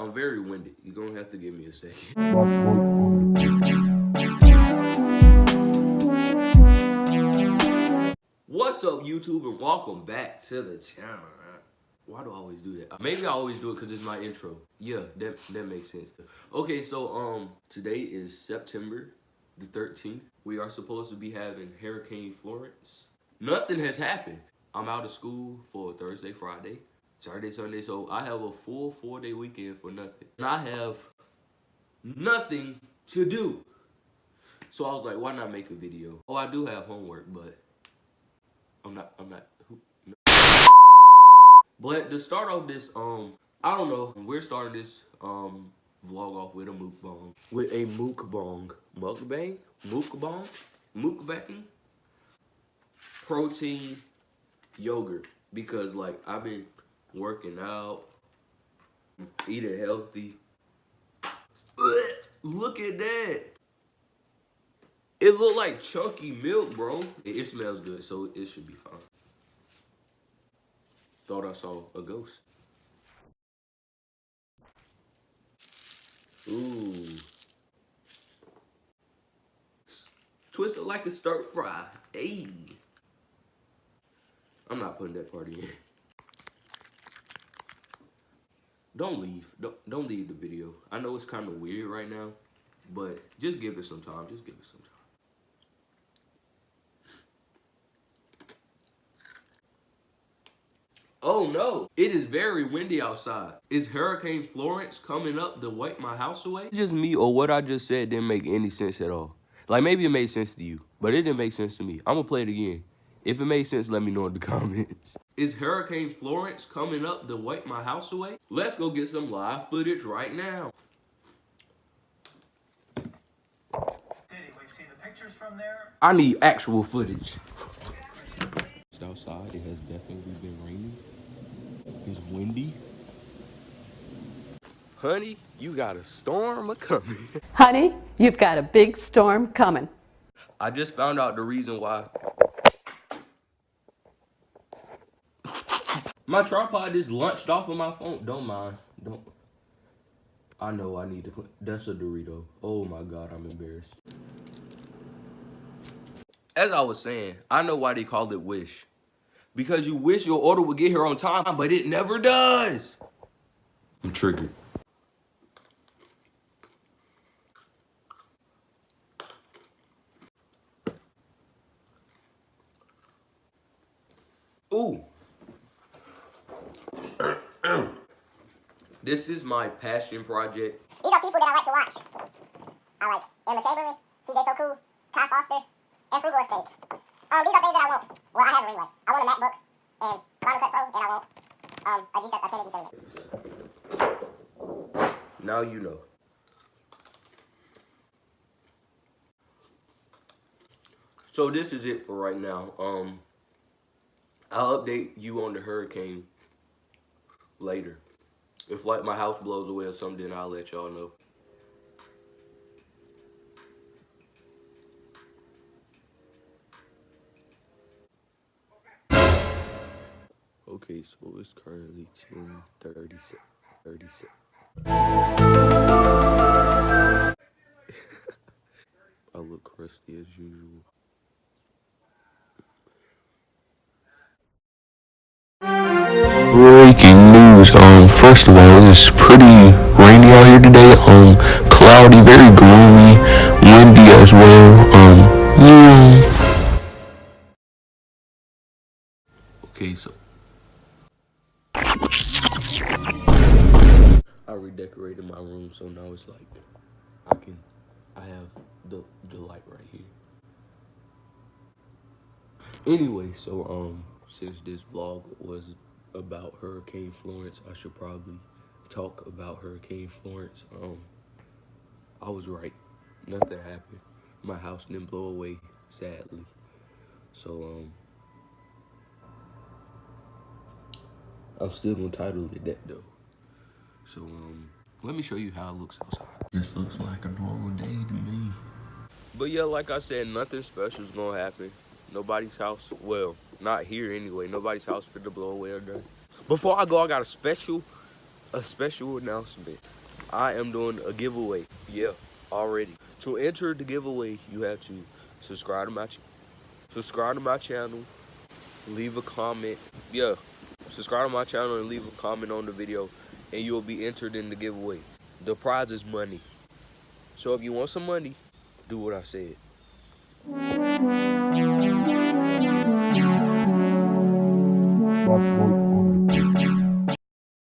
I'm very winded. You're gonna have to give me a second. What's up, YouTube, and welcome back to the channel. Why do I always do that? Maybe I always do it because it's my intro. Yeah, that makes sense. Okay, so today is September the 13th. We are supposed to be having Hurricane Florence. Nothing has happened. I'm out of school for Thursday, Friday, Saturday, Sunday, so I have a full 4-day weekend for nothing. And I have nothing to do. So I was like, why not make a video? Oh, I do have homework, but I'm not. No. But to start off this, I don't know. We're starting this vlog off with a mukbang. With a mukbang. Mukbang? Mukbang? Mukbang? Protein yogurt. Because like I've been working out, eating healthy. Look at that. It look like chunky milk, bro. It smells good, so it should be fine. Thought I saw a ghost. Ooh. Twisted like a stir fry. Hey. I'm not putting that part in. Don't leave. Don't leave the video. I know it's kind of weird right now, but just give it some time. Just give it some time. Oh no, it is very windy outside. Is Hurricane Florence coming up to wipe my house away? Just me, or what I just said didn't make any sense at all. Like maybe it made sense to you, but it didn't make sense to me. I'm gonna play it again. If it made sense, let me know in the comments. Is Hurricane Florence coming up to wipe my house away? Let's go get some live footage right now. We've seen the pictures from there. I need actual footage. Outside, it has definitely been raining. It's windy. Honey, you got a storm a-coming. Honey, you've got a big storm coming. I just found out the reason why. My tripod just launched off of my phone. Don't mind. Don't. I know I need to. That's a Dorito. Oh my God, I'm embarrassed. As I was saying, I know why they call it Wish. Because you wish your order would get here on time, but it never does. I'm triggered. Ooh. This is my passion project. These are people that I like to watch. I like Emma Chamberlain, CJ So Cool, Kai Foster, and Frugal Estate. These are things that I want. Well, I have them anyway. I want a MacBook and Final Cut Pro, and I want a G7. Now you know. So this is it for right now. I'll update you on the hurricane later. If like my house blows away or something, I'll let y'all know. Okay, so it's currently 10:36. I look crusty as usual. Breaking news. First of all, it's pretty rainy out here today. Cloudy, very gloomy, windy as well. Yeah. Okay, so I redecorated my room, so now it's like I have the light right here. Anyway, so since this vlog was about Hurricane Florence, I should probably talk about Hurricane Florence. I was right. Nothing happened. My house didn't blow away, sadly. So I'm still gonna title it that though. So let me show you how it looks outside. This looks like a normal day to me. But yeah, like I said, nothing special is gonna happen. Nobody's house, well, not here anyway. Nobody's house for the blow away or nothing. Before I go, I got a special a special announcement. I am doing a giveaway. Yeah, already. To enter the giveaway, you have to subscribe to my channel, leave a comment. Yeah, subscribe to my channel and leave a comment on the video, and you'll be entered in the giveaway. The prize is money. So if you want some money, do what I said. Fuck boy.